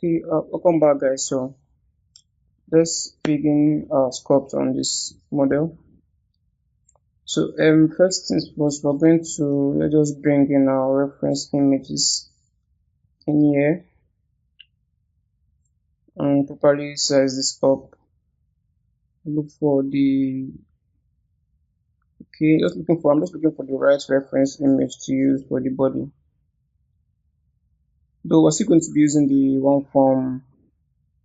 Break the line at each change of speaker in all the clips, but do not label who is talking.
Okay, welcome back, guys. So let's begin our sculpt on this model. So first things first, we're going to let us bring in our reference images in here and properly size this up. Look for the I'm just looking for the right reference image to use for the body. Though we're still going to be using the one from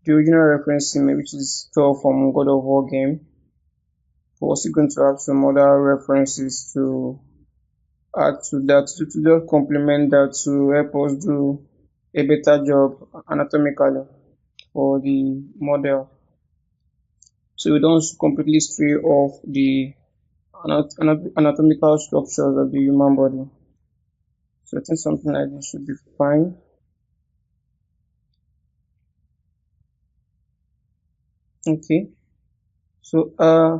the original reference image, which is Thor from God of War game. But we're still going to have some other references to add to that to just complement that to help us do a better job anatomically for the model. So we don't completely stray off the anatomical structures of the human body. So I think something like this should be fine. Okay. So I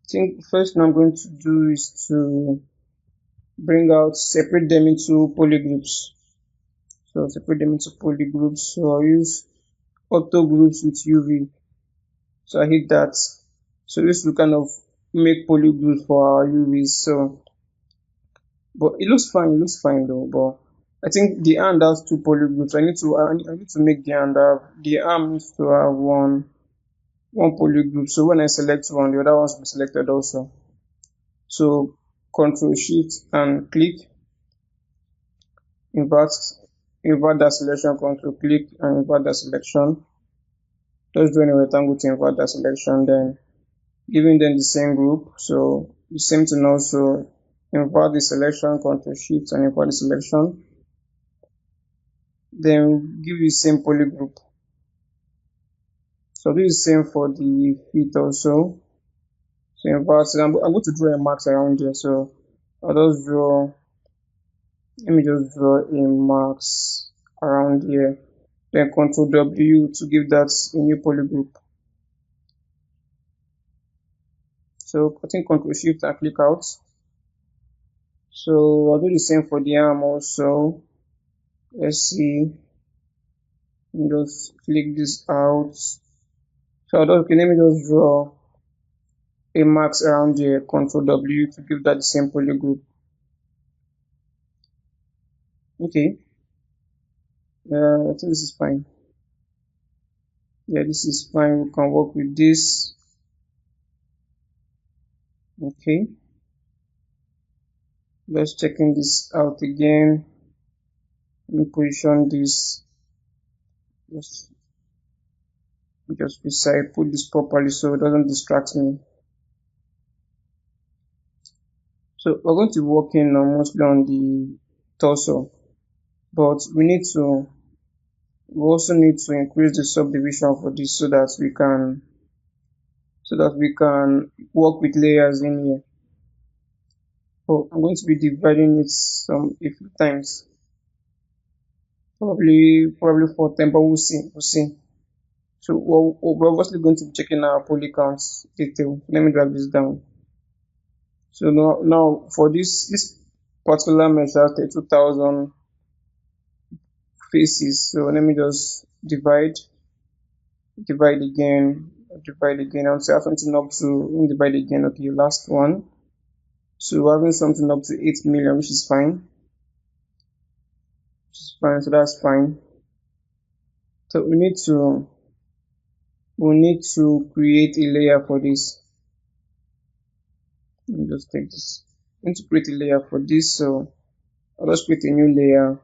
think first thing I'm going to do is to separate them into polygroups. So separate them into polygroups. So I'll use auto groups with UV. So I hit that. So this will kind of make polygroups for our UVs. So, but it looks fine though. But I think the hand has two polygroups. I need to make the hand have the arm needs to have one polygroup. So when I select one, the other ones will be selected also. So Control Shift and click, invert invert that selection. Control click and invert that selection. Just drawing a rectangle to invert that selection. Then giving them the same group. So the same thing also, invert the selection, Control Shift and invert the selection. Then give the same poly group. So this is the same for the feet also. So invert, I'm going to draw a max around here. So I'll just draw, let me just draw a max around here. Then Control W to give that a new poly group. So I think Control Shift and click out. So I'll do the same for the arm also. Let's see. Just click this out. So okay, let me just draw a max around here. Control W to give that the same poly group. Okay. I think this is fine. Yeah, this is fine. We can work with this. Okay. Let's checking this out again. Let me position this. Just beside, put this properly so it doesn't distract me. So we're going to be working mostly on the torso, but we also need to increase the subdivision for this so that we can work with layers in here. So I'm going to be dividing it a few times, probably 4 times, but we'll see. So we're obviously going to be checking our poly counts detail. Let me drag this down. So now for this particular mesh has 32,000 faces. So let me just divide again. I'll say I have something up to divide again. Okay, last one. So we're having something up to 8 million, which is fine. So that's fine. So we need to create a layer for this. Let me just take this. We need to create a layer for this. So I'll just create a new layer.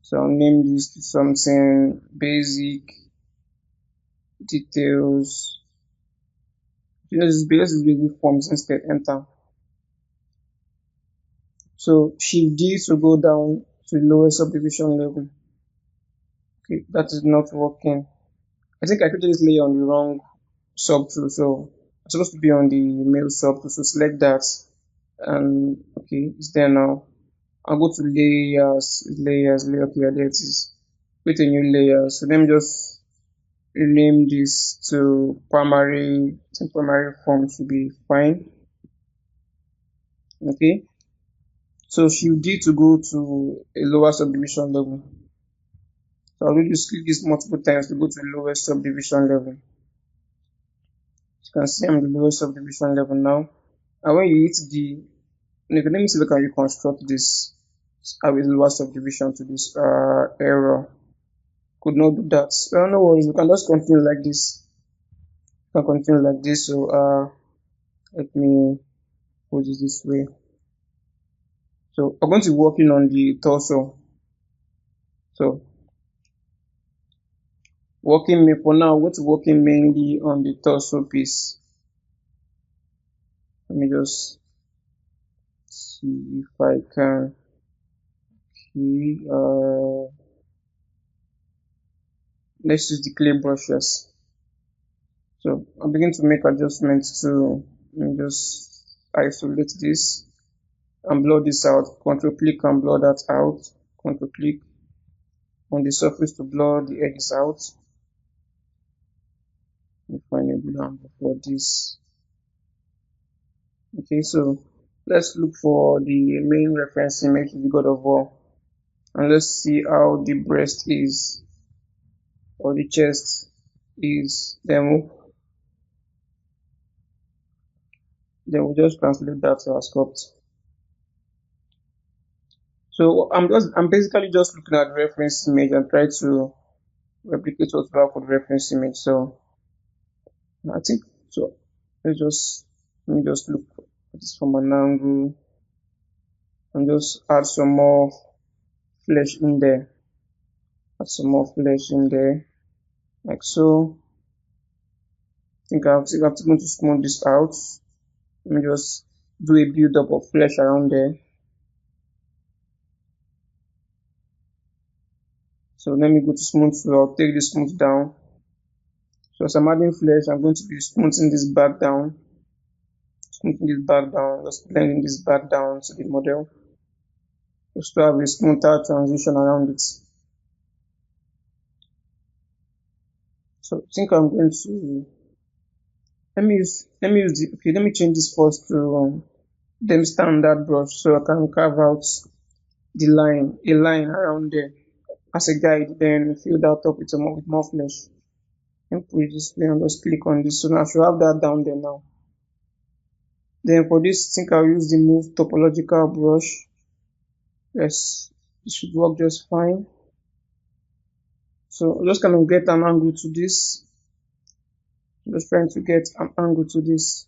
So I'll name this to something basic details. Let's basic forms instead. Enter. So Shift D to go down to the lower subdivision level. Okay, that is not working. I think I created this layer on the wrong subtool, so it's supposed to be on the male subtool. So select that, and okay, it's there now. I'll go to layers. Okay, there it is. Create a new layer. So let me just rename this to primary. I think primary form should be fine. Okay. So Shift D to go to a lower subdivision level. So I'll just click this multiple times to go to the lowest subdivision level. You can see I'm the lowest subdivision level now. And when you hit the, let me see if I can reconstruct this. I will lower subdivision to this error. Could not do that. Well, no worries. We can just continue like this. We can continue like this. So let me put it this way. So I'm going to be working on the torso. So for now, I'm going to working mainly on the torso piece. Let me just see if I can. Okay, let's use the clay brushes. So I'm beginning to make adjustments to, let me just isolate this and blur this out. Control click and blur that out. Control click on the surface to blur the edges out. Let me find a good angle for this. Okay, so let's look for the main reference image of the God of War, and let's see how the breast is or the chest is. Then we'll just translate that to our sculpt. So I'm basically just looking at the reference image and try to replicate what we have for the reference image. So I think so. Let me just look at this from an angle and just add some more flesh in there. Add some more flesh in there, like so. I think I'm going to smooth this out. Let me just do a build up of flesh around there. So let me go to smooth. So I'll take this smooth down. So as I'm adding flesh, I'm going to be smoothing this back down. Smoothing this back down, just blending this back down to the model. Just to have a smoother transition around it. So I think I'm going to let me change this first to them standard brush so I can carve out a line around there as a guide, then fill that up with more flesh. And put this way and just click on this. So now I should have that down there now. Then for this, I think I'll use the move topological brush. Yes, it should work just fine. So I'm just gonna get an angle to this. I'm just trying to get an angle to this.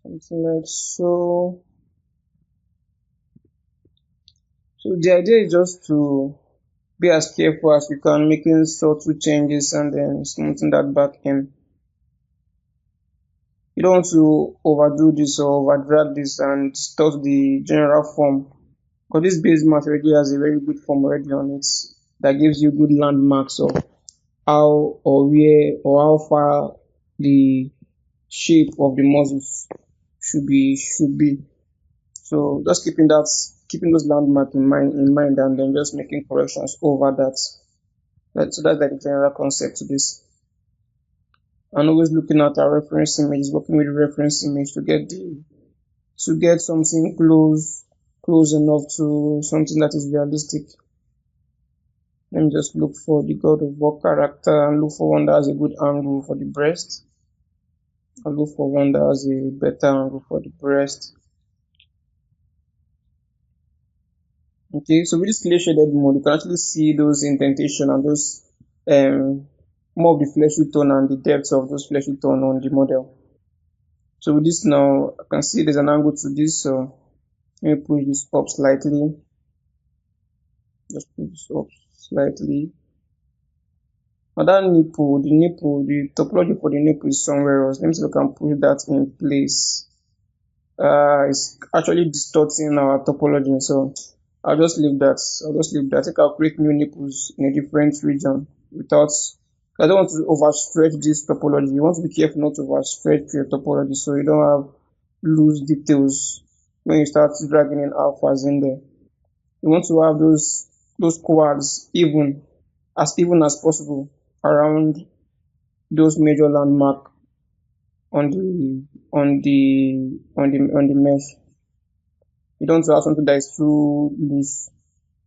Something like so. So the idea is just to be as careful as we can, making subtle changes and then smoothing that back in. You don't want to overdo this or over drag this and distort the general form, because this base mask already has a very good form already on it that gives you good landmarks of how or where or how far the shape of the muscles should be. So just keeping those landmarks in mind and then just making corrections over that. So that's like the general concept to this. And always looking at our reference image, working with the reference image to get something close enough to something that is realistic. Let me just look for the God of War character and look for one that has a good angle for the breast. I'll look for one that has a better angle for the breast. Okay, so with this clear shaded mode, you can actually see those indentation and those more of the fleshy tone and the depth of those fleshy tone on the model. So with this now, I can see there's an angle to this, so let me push this up slightly. Just push this up slightly. Now that the topology for the nipple is somewhere else. Let me see if I can put that in place. It's actually distorting our topology, so I'll just leave that. I think I'll create new nipples in a different region without. I don't want to overstretch this topology. You want to be careful not to overstretch your topology so you don't have loose details when you start dragging in alphas in there. You want to have those quads even as possible around those major landmark on the mesh. You don't want to have something that is too loose.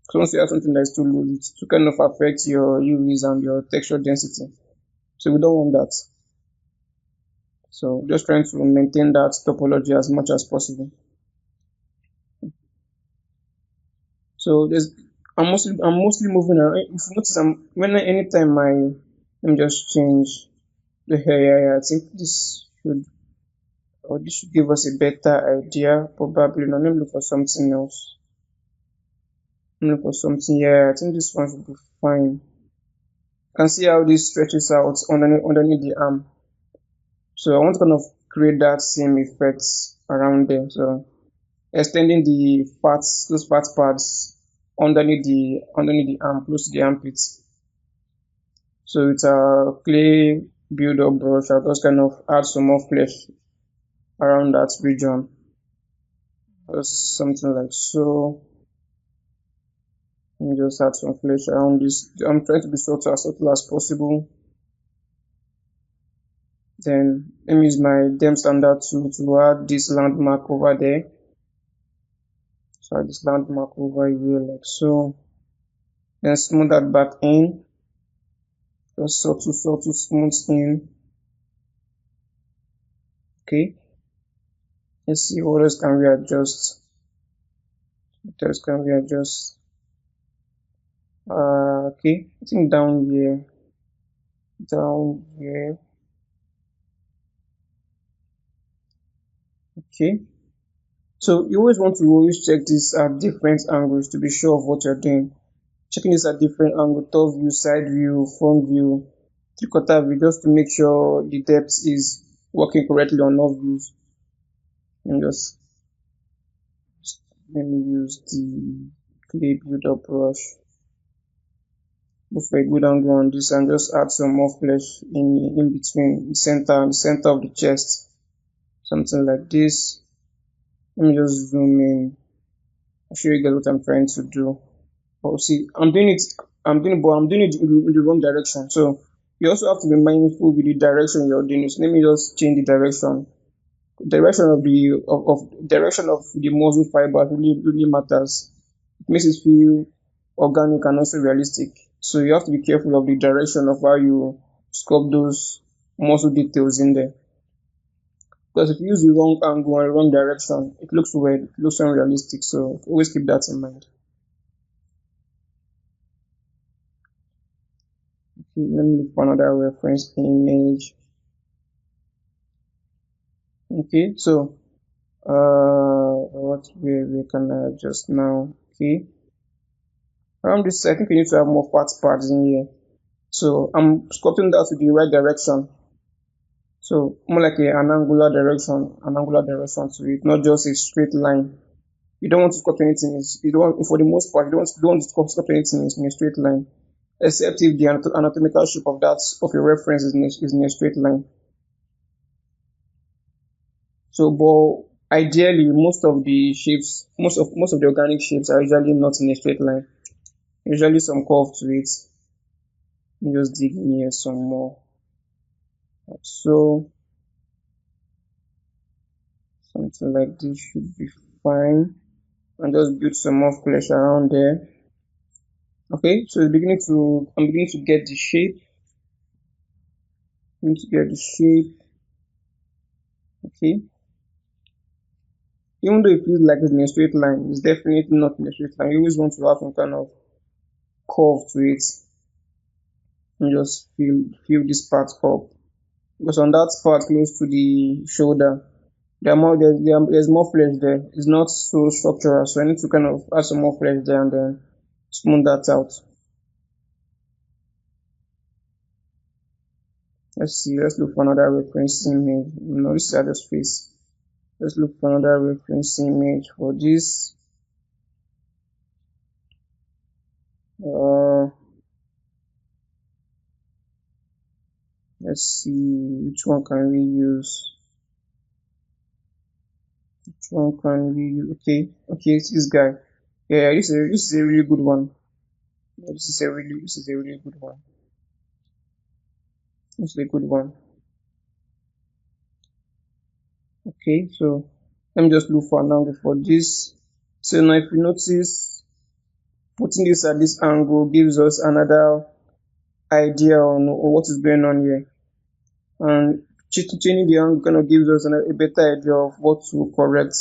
So once you have something that is too loose, it to kind of affect your UVs and your texture density. So we don't want that. So just trying to maintain that topology as much as possible. So there's I'm mostly moving around. If you notice, anytime let me just change the hair. Yeah, I think this should give us a better idea. Probably. Now let me look for something else. Let me look for something. Yeah, I think this one should be fine. You can see how this stretches out underneath the arm. So I want to kind of create that same effect around there. So extending the parts, those parts underneath the arm, close to the armpit. So with a clay build up brush, I'll just kind of add some more flesh around that region. Just something like so. Let me just add some flesh around this. I'm trying to be subtle as possible. Then let me use my dem standard tool to add this landmark over there. So add this landmark over here like so. Then smooth that back in. Just subtle smooth in. Okay. Let's see what else can we adjust. What else can we adjust? Okay. I think down here. Down here. Okay. So you always want to always check this at different angles to be sure of what you're doing. Checking this at different angles, top view, side view, front view, three-quarter view, just to make sure the depth is working correctly on all views. And just let me use the clay build-up brush. Go for a good angle on this and just add some more flesh in between the center of the chest. Something like this. Let me just zoom in. I'll show you guys what I'm trying to do. Oh, see, but I'm doing it in the wrong direction. So you also have to be mindful with the direction you're doing it. So let me just change the direction. Direction of the muscle fiber really matters. It makes it feel organic and also realistic. So you have to be careful of the direction of how you sculpt those muscle details in there. Because if you use the wrong angle or the wrong direction, it looks weird, it looks unrealistic. So always keep that in mind. Okay, let me look for another reference image. Okay, so what we can adjust now. Okay, around this, I think we need to have more parts in here. So I'm sculpting that to the right direction. So more like an angular direction to it, not just a straight line. You don't want to sculpt anything. You don't want, for the most part, you don't want to sculpt anything in a straight line, except if the anatomical shape of your reference is in a straight line. So, but ideally, most of the organic shapes are usually not in a straight line. Usually some curve to it. Let me just dig in here some more. So something like this should be fine. And just build some more flesh around there. Okay, so I'm beginning to get the shape. I'm to get the shape. Okay. Even though it feels like it's in a straight line, it's definitely not in a straight line. You always want to have some kind of curve to it. And just fill this part up. Because on that part close to the shoulder, there's more flesh there. It's not so structural, so I need to kind of add some more flesh there and then smooth that out. Let's see, let's look for another reference image. No, this is other space. Let's look for another reference image for this. Uh, let's see, which one can we use? Which one can we use? Okay, it's this guy. Yeah, this is a really good one. This is a really good one. This is a good one. Okay, so let me just look for an angle for this. So now if you notice, putting this at this angle gives us another idea on what is going on here. And changing the angle kind of gives us a better idea of what to correct.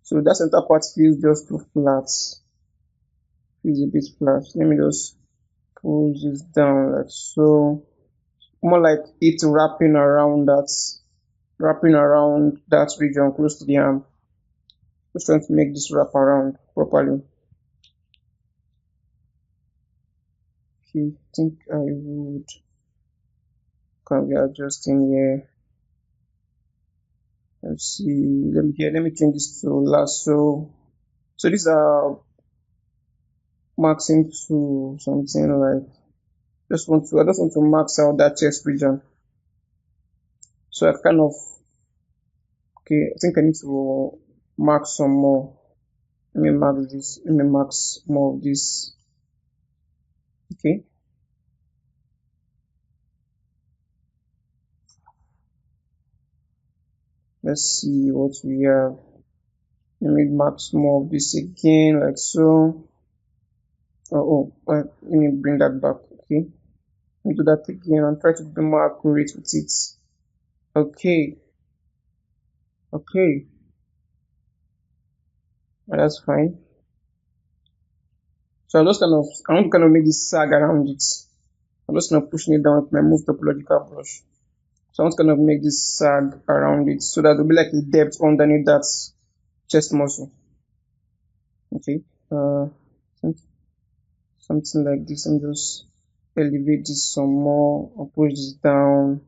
So that center part feels just too flat. Feels a bit flat. Let me just pull this down like so. More like it wrapping around that region close to the arm. Just trying to make this wrap around properly. Okay, I think I would can be adjusting here. Let's see. Let me change this to lasso. So these are maxing to something like I just want to max out that chest region. So I kind of okay, I think I need to mark some more. Let me mark this. Let me max more of this. Okay. Let's see what we have. Let me max more of this again, like so. Well, let me bring that back. Okay. Let me do that again and try to be more accurate with it. Okay. Okay. That's fine. So I want to kind of make this sag around it. I'm just kind of pushing it down with my move topological brush. So I want to kind of make this sag around it so that there'll be like a depth underneath that chest muscle. Okay. Something like this, and just elevate this some more or push this down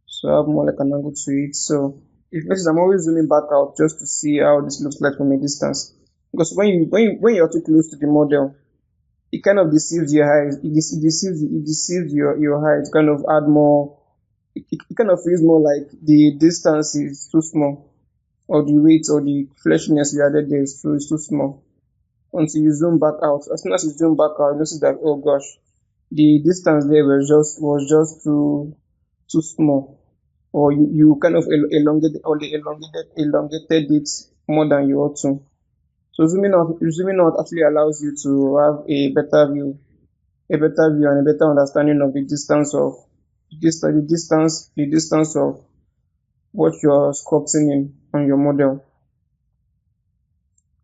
so I have more like an angle to it. So if notice, I'm always zooming back out just to see how this looks like from a distance. Because when you're too close to the model, it kind of deceives your eyes. It deceives your eyes. Kind of add more. It kind of feels more like the distance is too small, or the weight or the fleshiness you added there is too small. Until you zoom back out, as soon as you zoom back out, you notice that oh gosh, the distance there was just too small, or you kind of elongated it more than you ought to. So zooming out actually allows you to have a better view and a better understanding of the distance of what you're sculpting in on your model.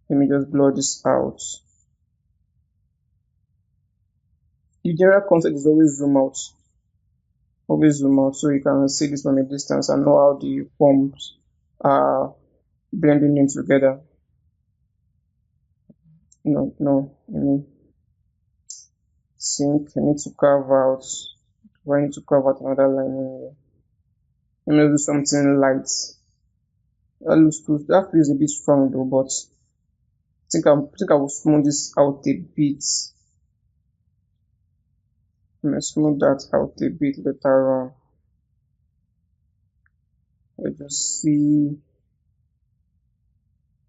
Let me just blur this out. The general concept is always zoom out, so you can see this from a distance and know how the forms are blending in together. No, I mean, sync. I need to carve out. I need to carve out another line here. Let me do something light. That feels a bit strong though, but I think I will smooth this out a bit. Let me smooth that out a bit later on. Let's just see.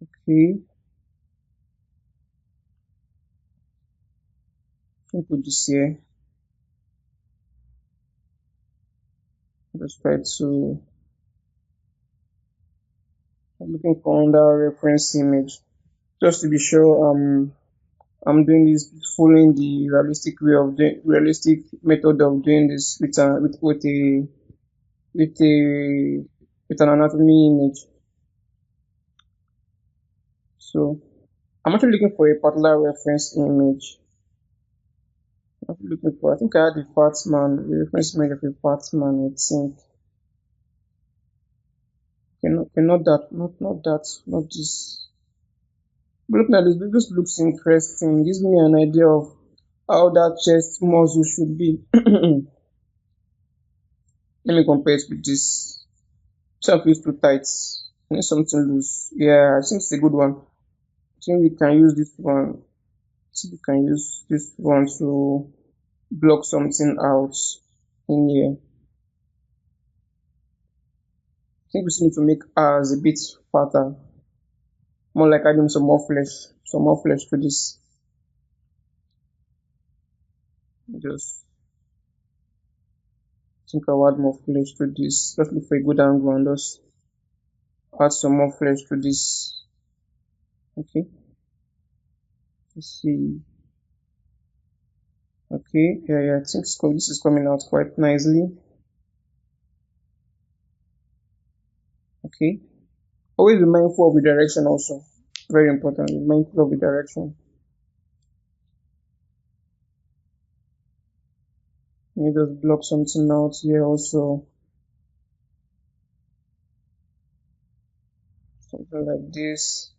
Okay. Let me put this here. Just try to. I'm looking for another reference image just to be sure. I'm doing this following the realistic method of doing this with a with an anatomy image. So I'm actually looking for a particular reference image. I'm looking for I think I had the fat man, the reference image of a fat man, I think. Not that, not this. But looking at this looks interesting. Gives me an idea of how that chest muscle should be. Let me compare it with this. This feels too tight. I need something loose. Yeah, I think it's a good one. I think we can use this one. I think we can use this one to block something out in here. I think we still need to make ours a bit fatter. More like adding some more flesh to this. Just think I'll add more flesh to this. Just look for a good angle and just add some more flesh to this. Okay, let's see. Okay, yeah, I think this is coming out quite nicely. Okay, always be mindful of the direction also. Very important, be mindful of the direction. You just block something out here also, something like this.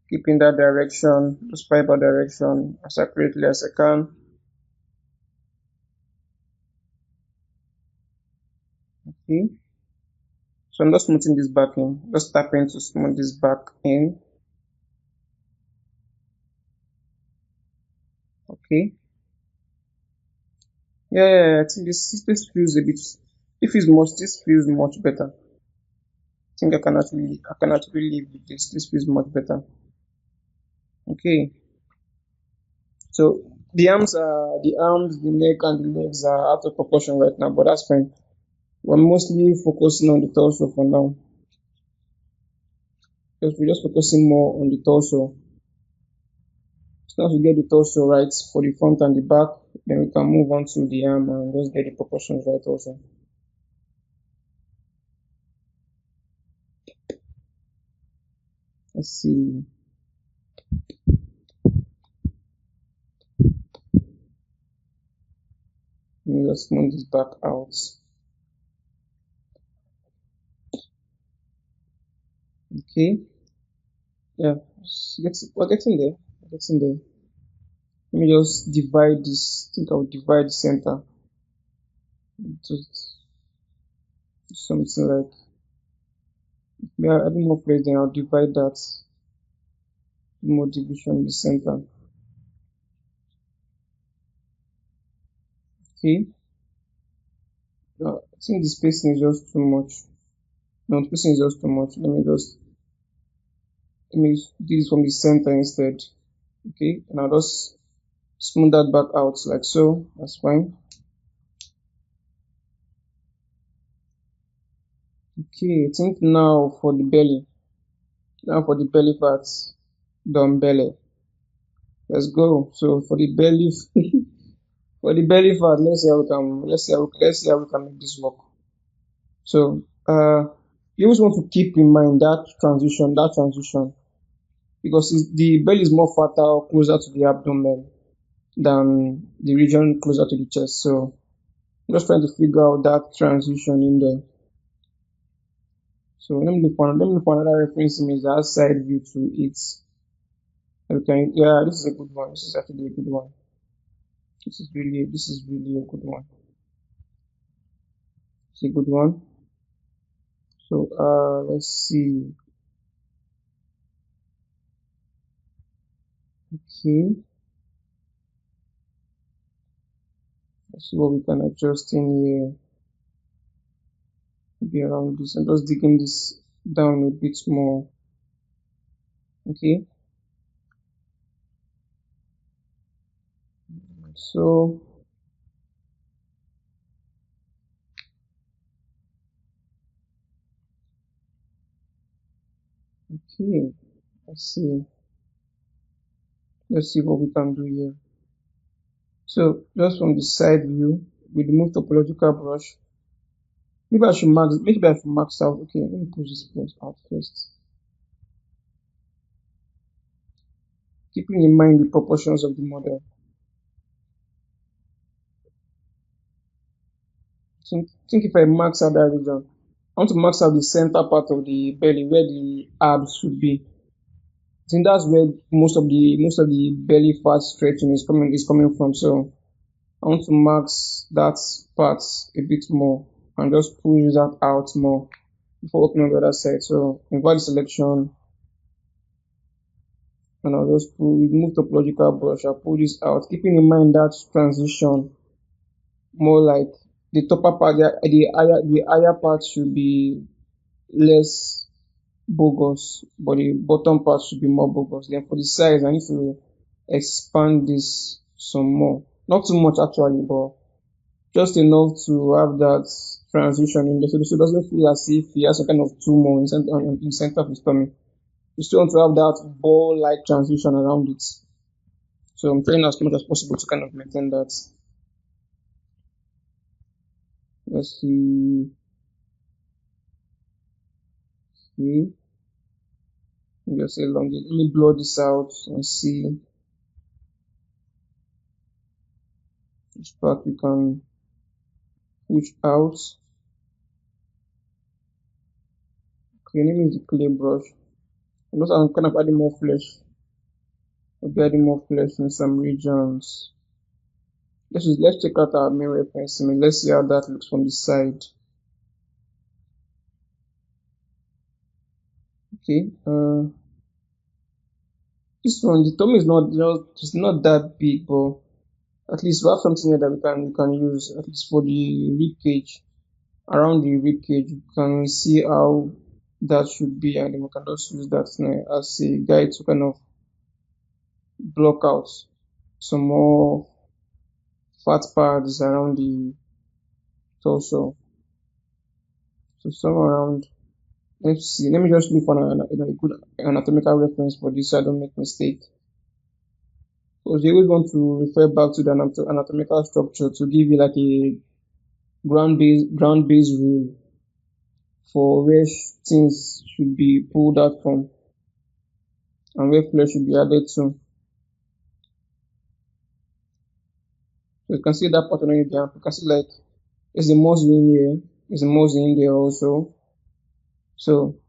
Keep in that direction, just fiber direction as accurately as I can. Okay, so I'm just smoothing this back in, just tapping to smooth this back in. Okay, yeah, I think this feels a bit, this feels much better. I think I can actually live with this. This feels much better. Okay, so the neck, and the legs are out of proportion right now, but that's fine. We're mostly focusing on the torso for now. Because we're just focusing more on the torso. So once we get the torso right for the front and the back, then we can move on to the arm and just get the proportions right also. Let's see. Let me just move this back out. Okay. Yeah. We're getting there. We're getting there. Let me just divide this. I think I'll divide the center to something like, yeah, adding more place, then I'll divide that, more division in the center. Okay. I think the spacing is just too much. No, the spacing is just too much. Let me do this from the center instead. Okay, and I'll just smooth that back out like so. That's fine. Okay, I think now for the belly. Now for the belly parts. Down belly. Let's go. So for the belly for the belly fat, let's see how we can make this work. So you always want to keep in mind that transition, because the belly is more fertile closer to the abdomen than the region closer to the chest. So I'm just trying to figure out that transition in there. So let me look for another reference image that has side view to it. Okay, yeah, this is a good one. This is actually a good one. This is really a good one. It's a good one. So let's see. Okay, let's see what we can adjust in here. Maybe around this. I'm just digging this down a bit more. Okay, so okay, let's see. Let's see what we can do here. So just from the side view, we remove topological brush. Maybe I should max out. Okay, let me push this point out first. Keeping in mind the proportions of the model. Think if I max out that region, I want to max out the center part of the belly where the abs should be. I think that's where most of the belly fat stretching is coming from. So I want to max that part a bit more and just push that out more before working on the other side. So invert selection, and I'll just remove topological brush. I'll pull this out, keeping in mind that transition more like the topper part, the higher part should be less bogus, but the bottom part should be more bogus. Then for the size, I need to expand this some more. Not too much actually, but just enough to have that transition in there, so it doesn't feel as if he has some kind of tumor in center of his stomach. You still want to have that ball-like transition around it. So I'm trying as much as possible to kind of maintain that. Let's see. See. Just elongate. Let me blur this out and see which part we can push out. Okay, let me use the clay brush. I'm kind of adding more flesh. I'll be adding more flesh in some regions. Let's check out our main reference image. Let's see how that looks from the side. Okay. This one, the tummy is not just it's not that big, but at least we have something here that we can use at least for the rib cage. Around the rib cage, you can see how that should be, and then we can just use that as a guide to kind of block out some more fat pads around the torso. So some around. Let's see. Let me just look for a good anatomical reference for this so I don't make mistake. Because you always want to refer back to the anatomical structure to give you like a ground based rule for where things should be pulled out from and where flesh should be added to. So you can see that pattern on the arm. You can see like there's a muscle in here, there's a muscle in there also. So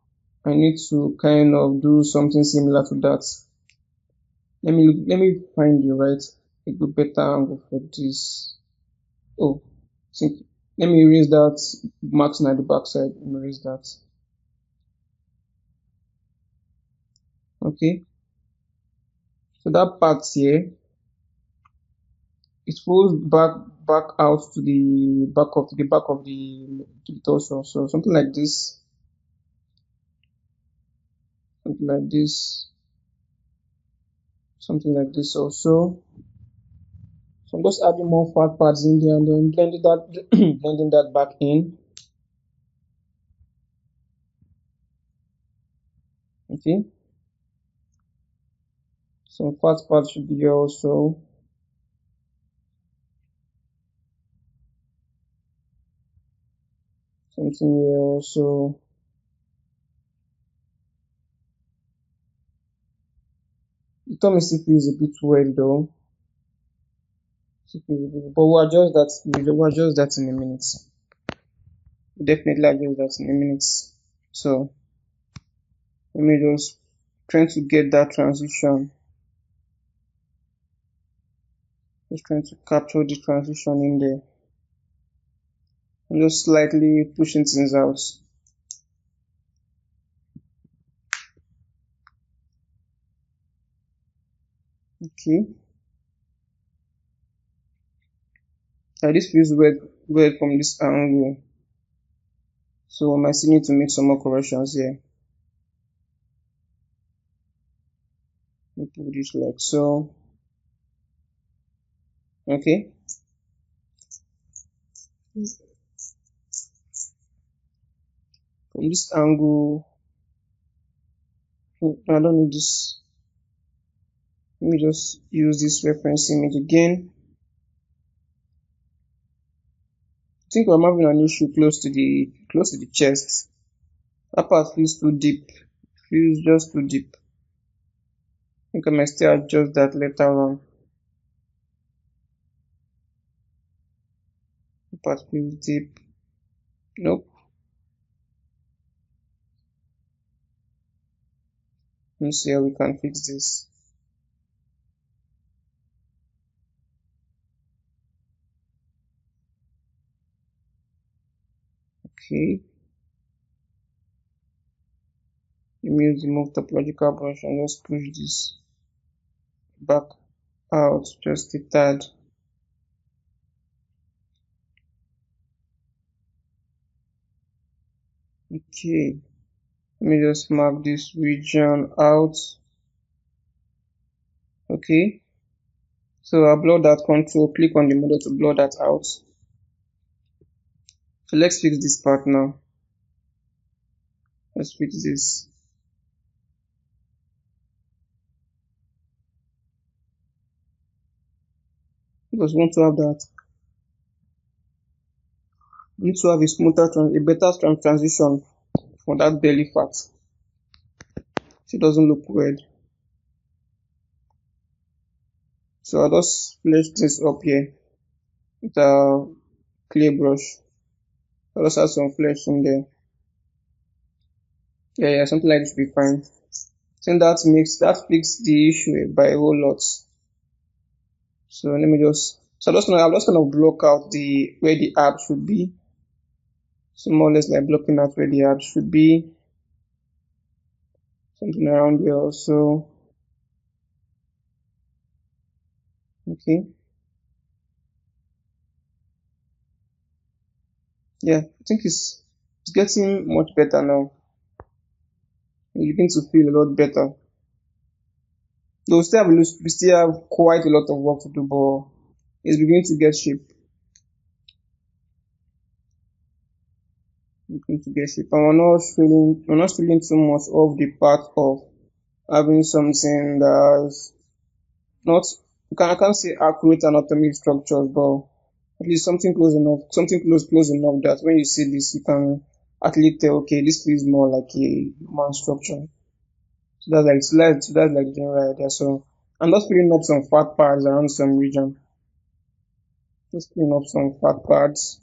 I need to kind of do something similar to that. Let me find a good better angle for this. Oh, think let me erase that marking at the back side. Let me erase that. Okay. So that part here, it folds back out to the back of the torso. So something like this. Something like this. Something like this also. So I'm just adding more fat pads in there and then blending that blending that back in. Okay. Some fat pads should be here also. Something here also. The tummy still feels a bit wet though. But we'll adjust that. We'll adjust that in a minute. We'll definitely adjust that in a minute. So let me just trying to get that transition. Just trying to capture the transition in there. I'm just slightly pushing things out. Okay. Now this feels weird from this angle. So I might still need to make some more corrections here. Let me put this like so. Okay. From this angle, I don't need this. Let me just use this reference image again. I think I'm having an issue close to the chest. That part feels too deep. Feels just too deep. I think I might still adjust that later on. That part feels deep. Nope. Let me see how we can fix this. Okay. Let me use the move topological brush and just push this back out just a tad. Okay. Let me just mark this region out. Okay. So I'll blur that, click on the model to blur that out. So let's fix this part now. Let's fix this. because we want to have that. We need to have a smoother, a better transition for that belly fat, so it doesn't look weird. So I'll just flesh this up here with a clay brush. I'll just add some flesh in there. Yeah, something like this will be fine. I think that fixes the issue by a whole lot. So let me just I'm just gonna block out the where the app should be. So more or less like blocking out where the app should be. Something around here also. Okay. Yeah, I think it's getting much better now. You begin to feel a lot better. Though we still have quite a lot of work to do, but it's beginning to get shape. Beginning to get shape. And we're not feeling too much of the part of having something that's not I can't say accurate anatomic structures, but at least something close enough, close enough that when you see this, you can actually tell, okay, this feels more like a human structure. So that's like the general idea. So I'm just filling up some fat pads around some region. Just filling up some fat pads,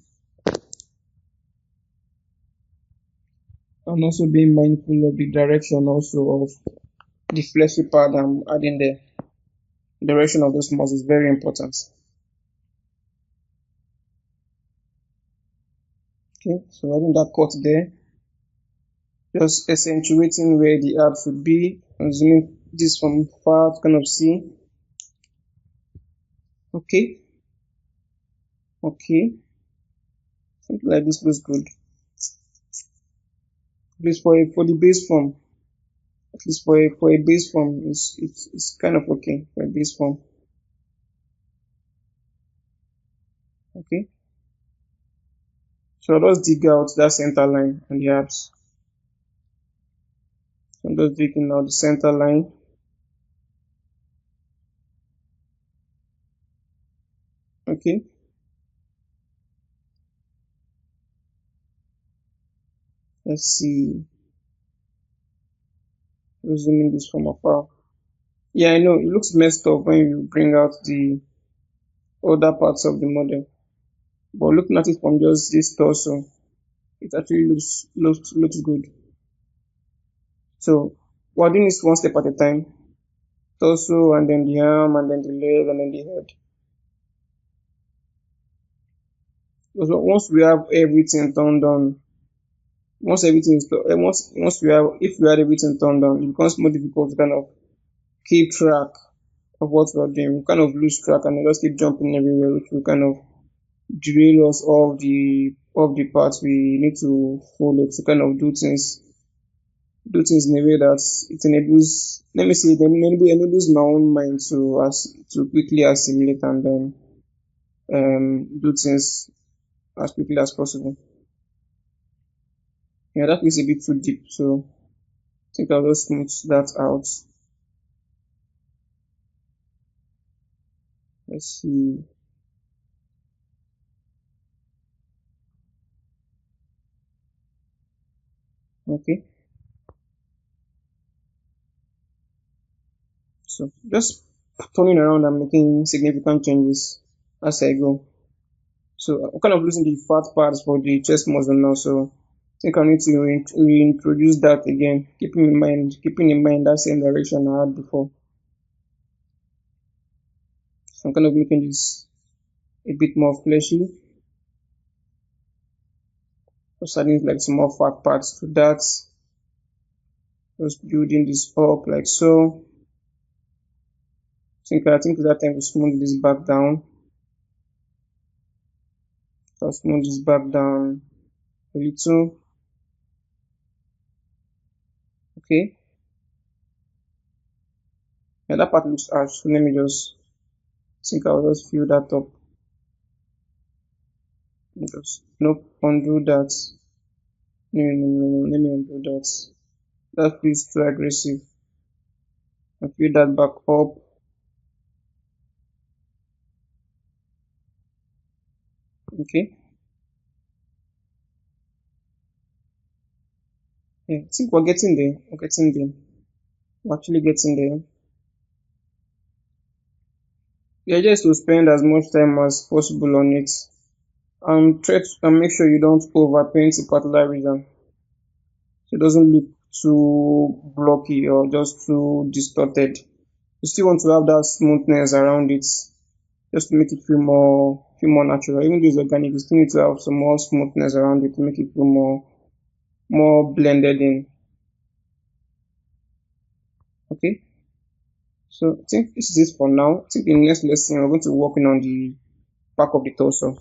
and also being mindful of the direction also of the fleshy pad I'm adding there. Direction of those muscles is very important. Okay, so adding that cut there, just accentuating where the ab should be, and zooming this from far to kind of see. Okay, okay, something like this looks good. At least for the base form, at least for a base form, it's kind of okay for a base form. Okay, so I'll just dig out that center line on the abs. So I'm just digging out the center line. Okay, let's see. Zooming this from afar. Yeah, I know it looks messed up when you bring out the other parts of the model, but looking at it from just this torso, it actually looks good. So we're doing this one step at a time. Torso, and then the arm, and then the leg, and then the head. So once we have everything turned on, once everything is once we have if we have everything turned on, it becomes more difficult to kind of keep track of what we're doing. We kind of lose track and we just keep jumping everywhere, which will kind of derail us of the parts we need to follow to kind of do things in a way that it enables, let me say, it enables my own mind to quickly assimilate and then do things as quickly as possible. Yeah, that is a bit too deep, so I think I'll just smooth that out. Let's see. Okay, so just turning around and making significant changes as I go. So I'm kind of losing the fat parts for the chest muscle now, so I think I need to reintroduce that again, keeping in mind that same direction I had before. So I'm kind of making this a bit more fleshy, just adding like some more fat parts to that, just building this up like so. I think it's that time to smooth this back down. So smooth this back down a little. Okay, yeah, that part looks harsh, so let me just think I'll just fill that up. Just nope, undo that. No, no, no, no, let me undo that. That feels too aggressive. I fill that back up. Okay. Yeah, I think we're getting there. We're getting there. We're actually getting there. Yeah, just to spend as much time as possible on it. Try to and make sure you don't overpaint a particular region. So it doesn't look too blocky or just too distorted. You still want to have that smoothness around it, just to make it feel more natural. Even though it's organic, you still need to have some more smoothness around it to make it feel more blended in. Okay. So I think this is it for now. I think in the next lesson we're going to be working on the back of the torso.